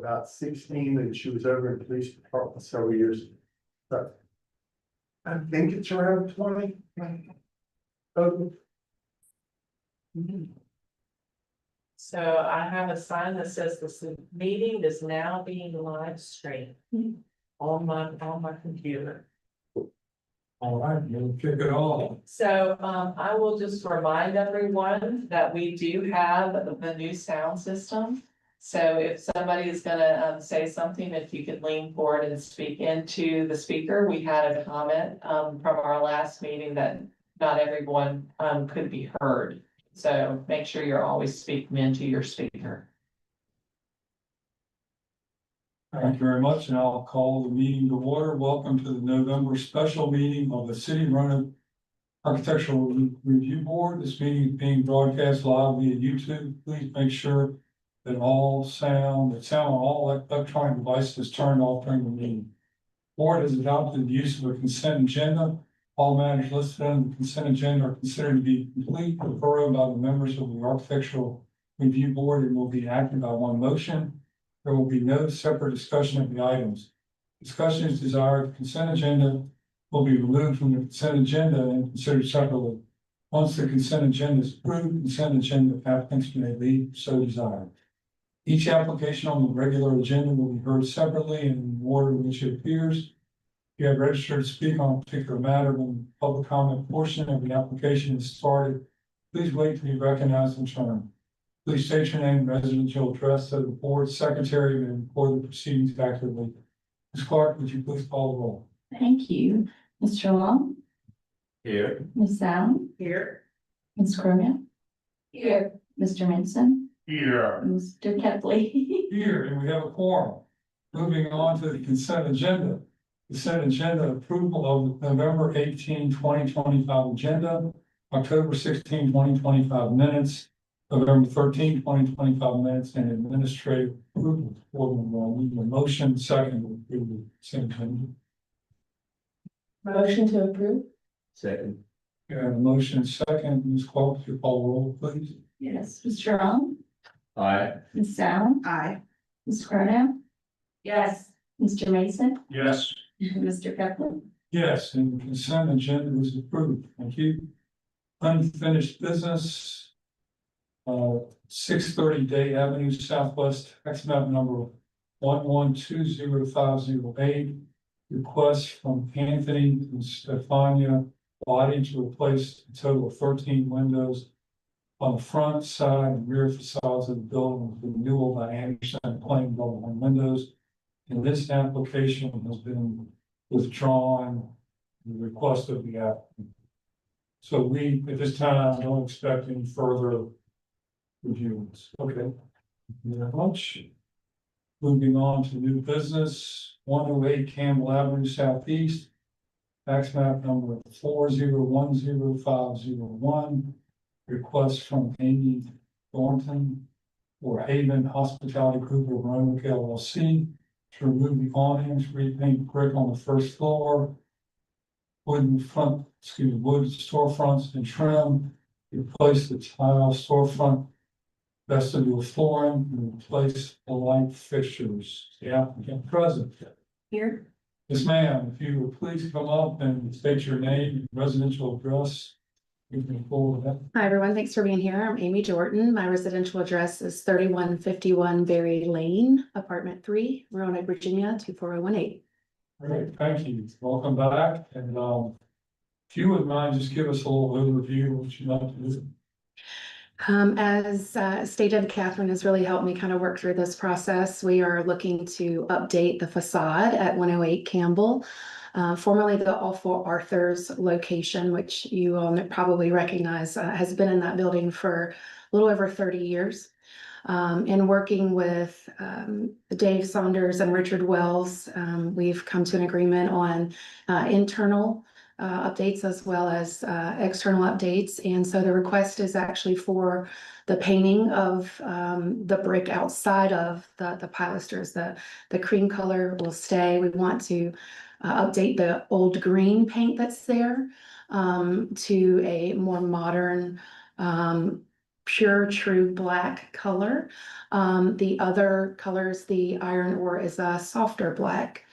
about 16, and she was over in the police department several years. But I think it's around 20. Okay. So I have a sign that says this meeting is now being live streamed on my computer. All right, we'll kick it off. So I will just remind everyone that we do have the new sound system. So if somebody is gonna say something, if you could lean forward and speak into the speaker. We had a comment from our last meeting that not everyone could be heard. So make sure you're always speaking into your speaker. Thank you very much, and I'll call the meeting to order. Welcome to the November special meeting of the City of Roanoke Architectural Review Board. This meeting is being broadcast live via YouTube. Please make sure that all sound on all electronic devices is turned off during the meeting. Board has adopted the use of a consent agenda. All matters listed on the consent agenda are considered to be complete and thorough by the members of the Architectural Review Board and will be acted by one motion. There will be no separate discussion of the items. Discussion is desired. The consent agenda will be removed from the consent agenda and considered separately. Once the consent agenda is approved, consent agenda applicants may leave so desired. Each application on the regular agenda will be heard separately in the order in which it appears. If you have registered to speak on a particular matter when the public comment portion of the application is started, please wait to be recognized in turn. Please state your name, residential address, so the board secretary may record the proceedings accurately. Ms. Clark, would you please call the roll? Thank you. Mr. Long, Here. Ms. Allen, Here. Ms. Cronin, Here. Mr. Manson, Here. Mr. Kepley. Here, and we have a quorum. Moving on to the consent agenda. Consent agenda approval of November 18, 2025 agenda, October 16, 2025 minutes, November 13, 2025 minutes, and administrative approval. We need a motion second to approve the consent agenda. Motion to approve? Second. We have a motion second. Ms. Clark, if you call roll, please. Yes, Mr. Long, Aye. Ms. Allen, Aye. Ms. Cronin, Yes. Mr. Mason, Yes. Mr. Kepley. Yes, and the consent agenda is approved. Thank you. Unfinished business. 630 Day Avenue Southwest, tax map number 1120508. Request from Anthony and Stefania Body to replace a total of 13 windows on the front, side, and rear facades of the building with renewal by Anderson plain double hung windows. And this application has been withdrawn, the request of the applicant. So we, at this time, don't expect any further reviews. Okay. Thank you very much. Moving on to new business, 108 Campbell Avenue Southeast. Tax map number 4010501. Request from Amy Thornton for Haven Hospitality Group of Roanoke LLC to remove the awnings, repaint brick on the first floor, wood storefronts and trim, replace the tile storefront vestibule flooring, and replace the light fixtures. The applicant present. Here. Yes, ma'am, if you would please come up and state your name and residential address. We can forward that. Hi, everyone. Thanks for being here. I'm Amy Jordan. My residential address is 3151 Berry Lane, apartment 3, Roanoke, Virginia, 24018. All right, thank you. Welcome back. And if you wouldn't mind, just give us a little overview of what you'd like to do. As stated, Catherine has really helped me kind of work through this process. We are looking to update the facade at 108 Campbell, formerly the Awful Arthur's location, which you all probably recognize, has been in that building for a little over 30 years. In working with Dave Saunders and Richard Wells, we've come to an agreement on internal updates as well as external updates. And so the request is actually for the painting of the brick outside of the pilasters. The cream color will stay. We want to update the old green paint that's there to a more modern pure, true black color. The other colors, the iron ore is a softer black.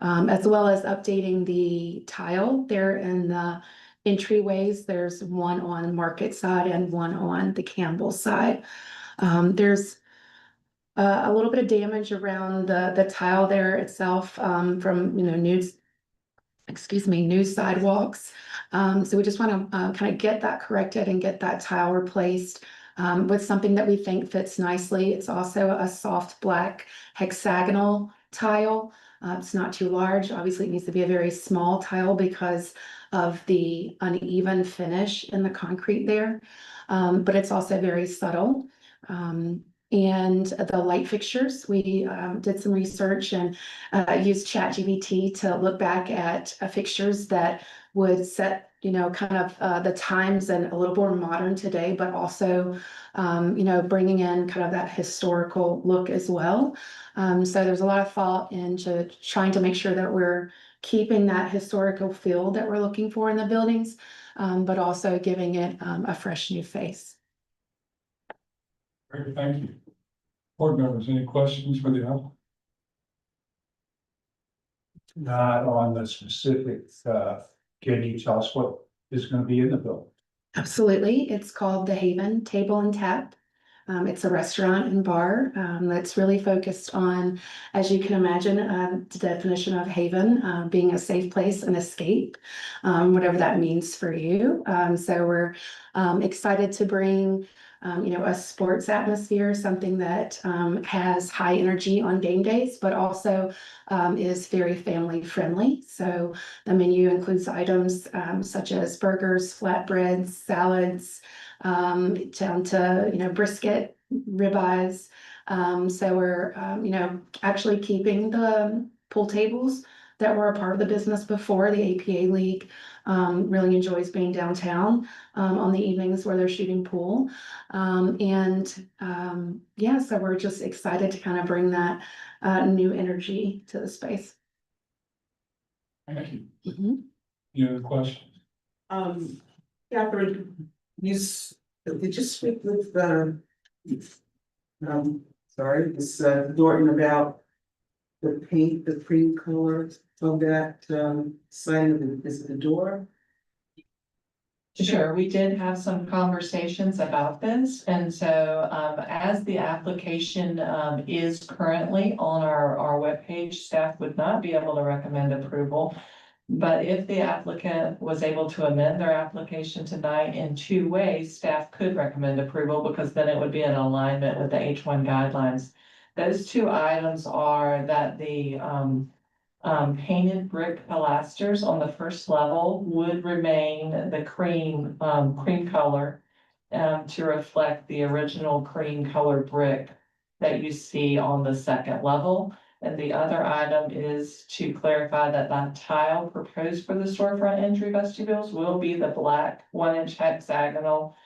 As well as updating the tile there in the entryways. There's one on Market side and one on the Campbell side. There's a little bit of damage around the tile there itself, from, new sidewalks. So we just want to kind of get that corrected and get that tile replaced with something that we think fits nicely. It's also a soft black hexagonal tile. It's not too large. Obviously, it needs to be a very small tile because of the uneven finish in the concrete there. But it's also very subtle. And the light fixtures, we did some research and used ChatGPT to look back at fixtures that would set, kind of the times and a little more modern today, but also, bringing in kind of that historical look as well. So there's a lot of thought into trying to make sure that we're keeping that historical feel that we're looking for in the buildings, but also giving it a fresh new face. Great, thank you. Board members, any questions for the applicant? Not on the specifics, can you tell us what is gonna be in the building? Absolutely. It's called the Haven Table and Tap. It's a restaurant and bar that's really focused on, as you can imagine, the definition of haven being a safe place and escape, whatever that means for you. So we're excited to bring a sports atmosphere, something that has high energy on game days, but also is very family friendly. So the menu includes items such as burgers, flatbreads, salads, down to, brisket, ribeyes. So we're, actually keeping the pool tables that were a part of the business before. The APA League really enjoys being downtown on the evenings where they're shooting pool. So we're just excited to kind of bring that new energy to the space. Thank you. Mhm. Any other questions? Catherine, did you speak with, this, Dorton about the paint, the cream color of that, sign of is it the door? Sure, we did have some conversations about this, and so, as the application, is currently on our webpage, staff would not be able to recommend approval. But if the applicant was able to amend their application tonight in 2 ways, staff could recommend approval because then it would be in alignment with the H1 guidelines. Those 2 items are that the, painted brick pilasters on the first level would remain the cream color to reflect the original cream color brick that you see on the second level. And the other item is to clarify that that tile proposed for the storefront entry vestibules will be the black 1-inch hexagonal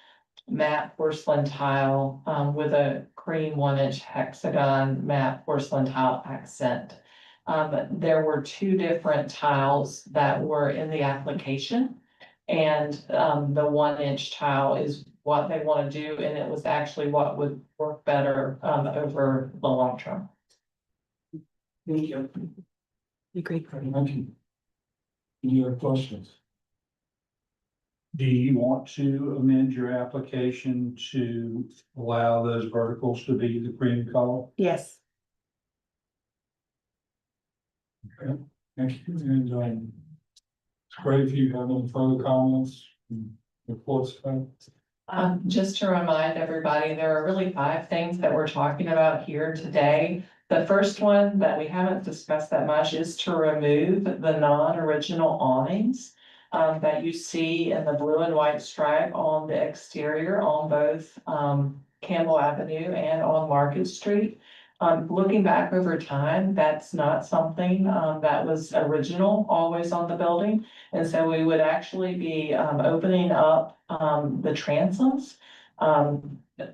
matte porcelain tile with a cream 1-inch hexagon matte porcelain tile accent. There were 2 different tiles that were in the application. And the 1-inch tile is what they want to do, and it was actually what would work better over the long term. Thank you. Agreed. Thank you. Any other questions? Do you want to amend your application to allow those verticals to be the cream color? Yes. Okay, thank you, and it's great if you have any further comments, reports. Just to remind everybody, there are really 5 things that we're talking about here today. The first one that we haven't discussed that much is to remove the non-original awnings that you see in the blue and white stripe on the exterior on both Campbell Avenue and on Market Street. Looking back over time, that's not something that was original always on the building. And so we would actually be opening up the transoms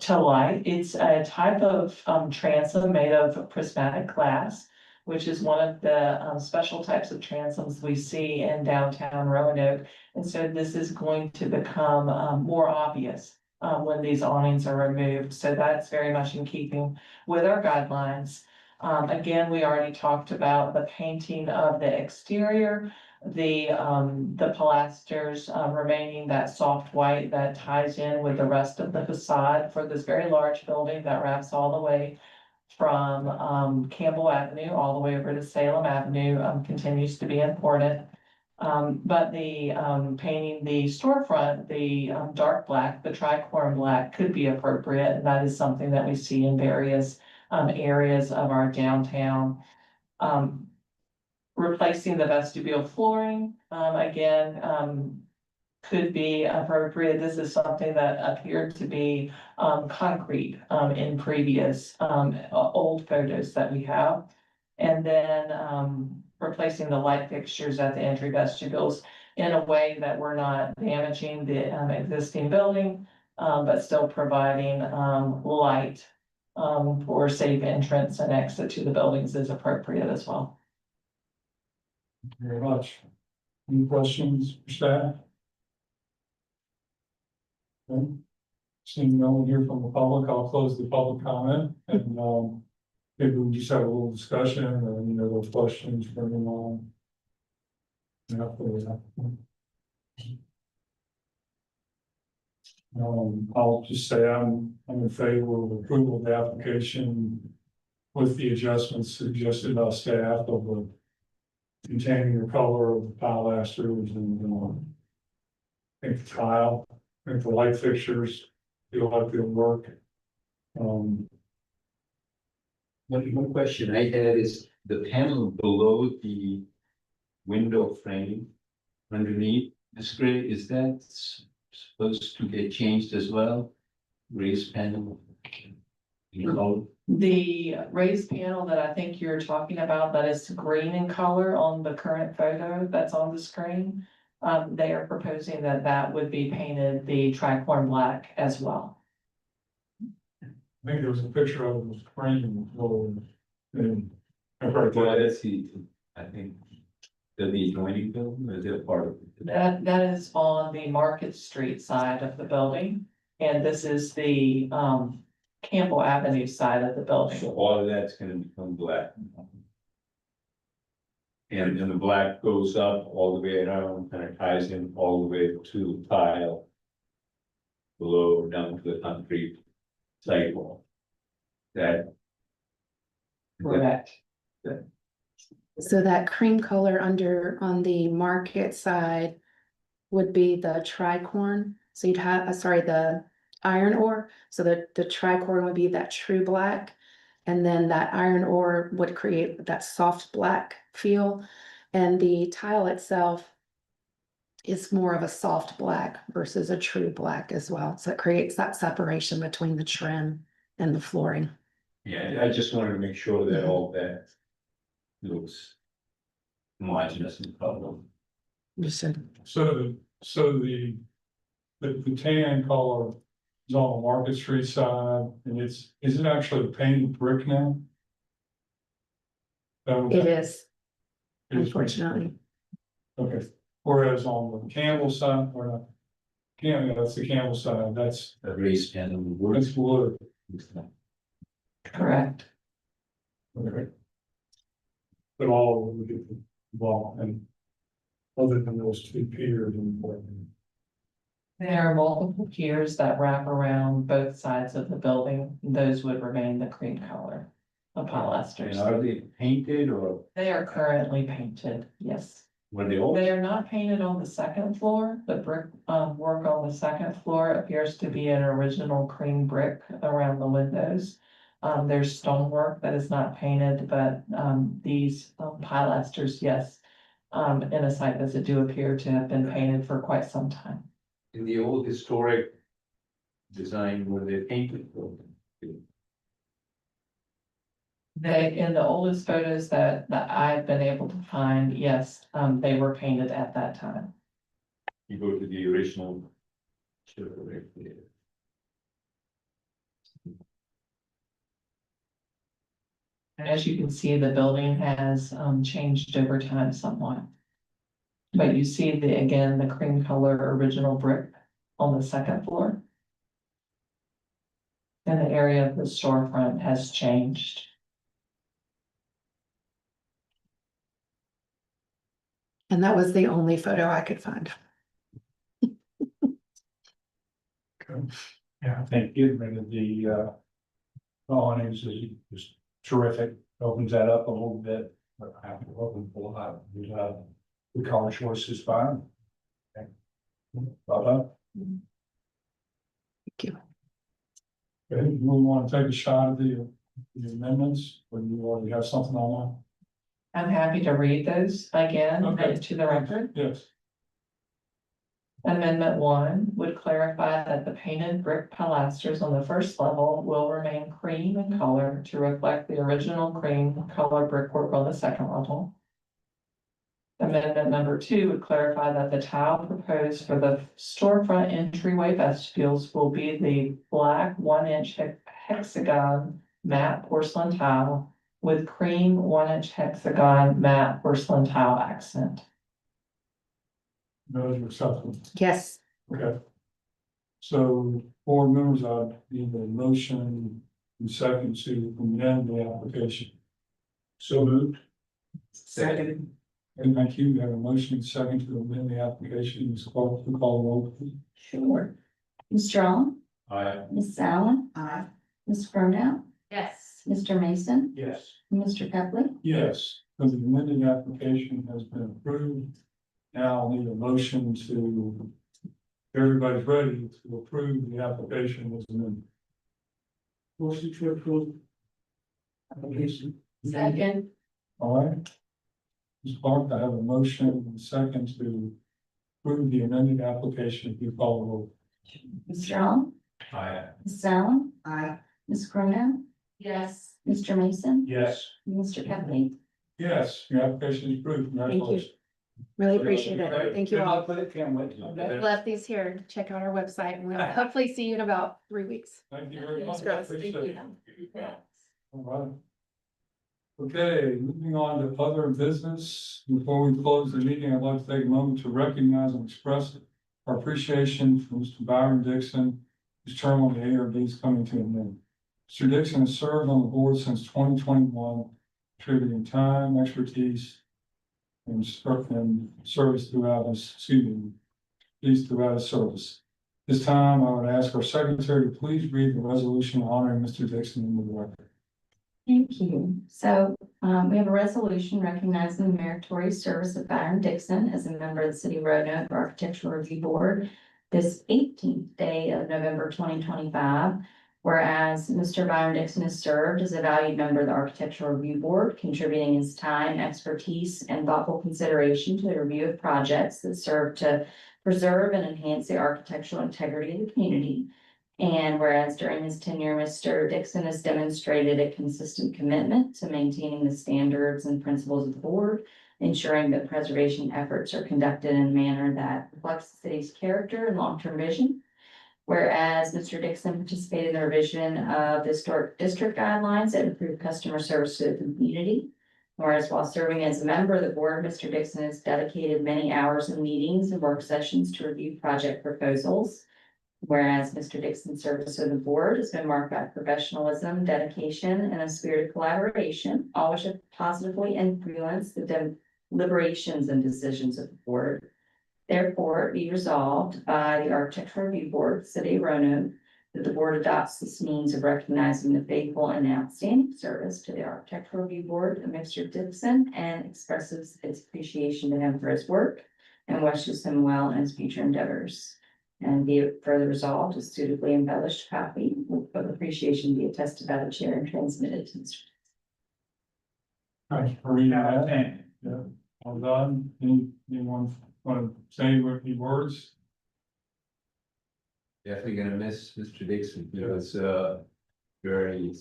to light. It's a type of transom made of prismatic glass, which is one of the special types of transoms we see in downtown Roanoke. And so this is going to become more obvious when these awnings are removed, so that's very much in keeping with our guidelines. Again, we already talked about the painting of the exterior, the pilasters, remaining that soft white that ties in with the rest of the facade for this very large building that wraps all the way from, Campbell Avenue all the way over to Salem Avenue, continues to be important. But the, painting the storefront, the, dark black, the tricorn black could be appropriate, and that is something that we see in various, areas of our downtown. Replacing the vestibule flooring, again, could be appropriate. This is something that appeared to be, concrete, in previous, old photos that we have. And then, replacing the light fixtures at the entry vestibules in a way that we're not damaging the, existing building, but still providing, light, for safe entrance and exit to the buildings is appropriate as well. Thank you very much. Any questions for staff? Okay. Seeing no one here from the public, I'll close the public comment and, maybe we'll just have a little discussion or any other questions for anyone. Yeah, please. I'll just say I'm in favor of approval of the application with the adjustments suggested by staff of the containing the color of the pilasters and, I think the tile, I think the light fixtures, feel like they'll work. One question I had is the panel below the window frame underneath this gray, is that supposed to get changed as well? Raised panel? You know, The raised panel that I think you're talking about, that is green in color on the current photo that's on the screen. They are proposing that that would be painted the tricorn black as well. I think there was a picture of the screen and I've heard well, that. let's see, I think the adjoining building, is it a part of it? That is on the Market Street side of the building, and this is the, Campbell Avenue side of the building. So all of that's gonna become black. And then the black goes up all the way around, kind of ties in all the way to tile. Below, down to the concrete sidewall. That. Correct. So that cream color under on the market side would be the tricorn. So you'd have, the iron ore. So the tricorn would be that true black. And then that iron ore would create that soft black feel. And the tile itself is more of a soft black versus a true black as well. So it creates that separation between the trim and the flooring. Yeah, I just wanted to make sure that all that looks homogeneous and color. Understood. So the tan color is on the Market Street side and is it actually painted brick now? It is, It is. unfortunately. Okay, whereas on the Campbell side, or not, that's the Campbell side, that's A raised panel wood. that's wood. Correct. Okay. But all of it, well, and other than those two piers and. There are multiple piers that wrap around both sides of the building. Those would remain the cream color of And pilasters. are they painted or They are currently painted, yes. were they all? They are not painted on the second floor. The brick, work on the second floor appears to be an original cream brick around the windows. There's stonework that is not painted, but, these, pilasters, yes. In a site visit do appear to have been painted for quite some time. In the old historic design, were they painted? They, in the oldest photos that I've been able to find, yes, they were painted at that time. You go to the original. Sure, right there. As you can see, the building has, changed over time somewhat. But you see again, the cream color original brick on the second floor. in the area of the storefront has changed. And that was the only photo I could find. Yeah, I think getting rid of the awnings is terrific, opens that up a little bit, but I have to open a lot, the color choice is fine. Okay. Well done. Thank you. Okay, we want to take a shot at the amendments, or you already have something on I'm happy to read those again Okay. into the record. that? Yes. Amendment 1 would clarify that the painted brick pilasters on the first level will remain cream in color to reflect the original cream color brickwork on the second level. Amendment number 2 would clarify that the tile proposed for the storefront entryway vestibules will be the black 1-inch hexagon matte porcelain tile with cream 1-inch hexagon matte porcelain tile accent. Those are acceptable. Yes, Okay. So, board members, I need a motion and second to amend the application. So moved. Second. And thank you. We have a motion and second to amend the application. Ms. Clark, to call the roll, please. Sure. Ms. Strong, Aye. Ms. Allen, Aye. Ms. Cornell, Yes. Mr. Mason, Yes. Mr. Kepley. Yes, because the amended application has been approved. Now I'll need a motion to, if everybody's ready to approve the application as amended. Motion to approve. Application. Second. All right. Ms. Clark, I have a motion and a second to approve the amended application. If you call the roll. Ms. Strong, Aye. Ms. Allen, Aye. Ms. Cornell, Yes. Mr. Mason, Yes. Mr. Kepley. Yes, your application is approved. Congratulations. really appreciate it. Thank you all. Can't wait. Left these here. Check out our website and we'll hopefully see you in about 3 weeks. Thank you very much. Thanks, Russ. Appreciate Thank it. All right. Okay, moving on to other business. Before we close the meeting, I'd like to take a moment to recognize and express our appreciation for Mr. Byron Dixon, whose term on the ARB is coming to an end. Mr. Dixon has served on the board since 2021, contributing time, expertise, and service throughout his, throughout his service. This time, I would ask our secretary to please read the resolution honoring Mr. Dixon in the record. Thank you. So, we have a resolution recognizing the meritorious service of Byron Dixon as a member of the City of Roanoke Architectural Review Board this 18th day of November 2025. Whereas Mr. Byron Dixon has served as a valued member of the Architectural Review Board, contributing his time, expertise, and thoughtful consideration to the review of projects that serve to preserve and enhance the architectural integrity of the community. And whereas during his tenure, Mr. Dixon has demonstrated a consistent commitment to maintaining the standards and principles of the board, ensuring that preservation efforts are conducted in a manner that reflects the city's character and long-term vision. Whereas Mr. Dixon participated in the revision of the historic district guidelines that improve customer service to the community. Whereas while serving as a member of the board, Mr. Dixon has dedicated many hours in meetings and work sessions to review project proposals. Whereas Mr. Dixon's service to the board has been marked by professionalism, dedication, and a spirit of collaboration, all which have positively influenced the deliberations and decisions of the board. Therefore, be resolved by the Architectural Review Board, City of Roanoke, that the board adopts this means of recognizing the faithful and outstanding service to the Architectural Review Board of Mr. Dixon and expresses its appreciation to him for his work and wishes him well in his future endeavors. And be it further resolved, a suitably embellished copy of appreciation be attested by the chair and transmitted to Mr. Thanks for reading that. Yeah, well done. Anyone want to say a few words? Definitely gonna miss Mr. Dixon. He was very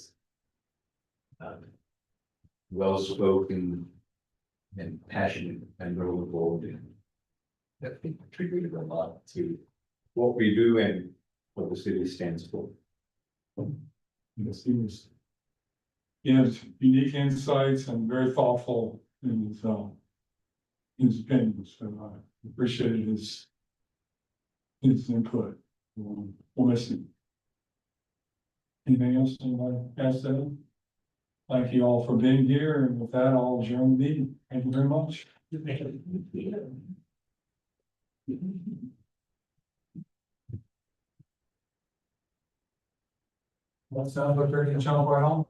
well-spoken and passionate member of the board, and definitely contributed a lot to what we do and what the city stands for. Yes, he has unique insights and very thoughtful in his opinions, so I appreciated his input. We'll miss him. Anything else anybody has to? Thank you all for being here, and with that, I'll adjourn the meeting. Thank you very much. That sounds like they're gonna jump right on.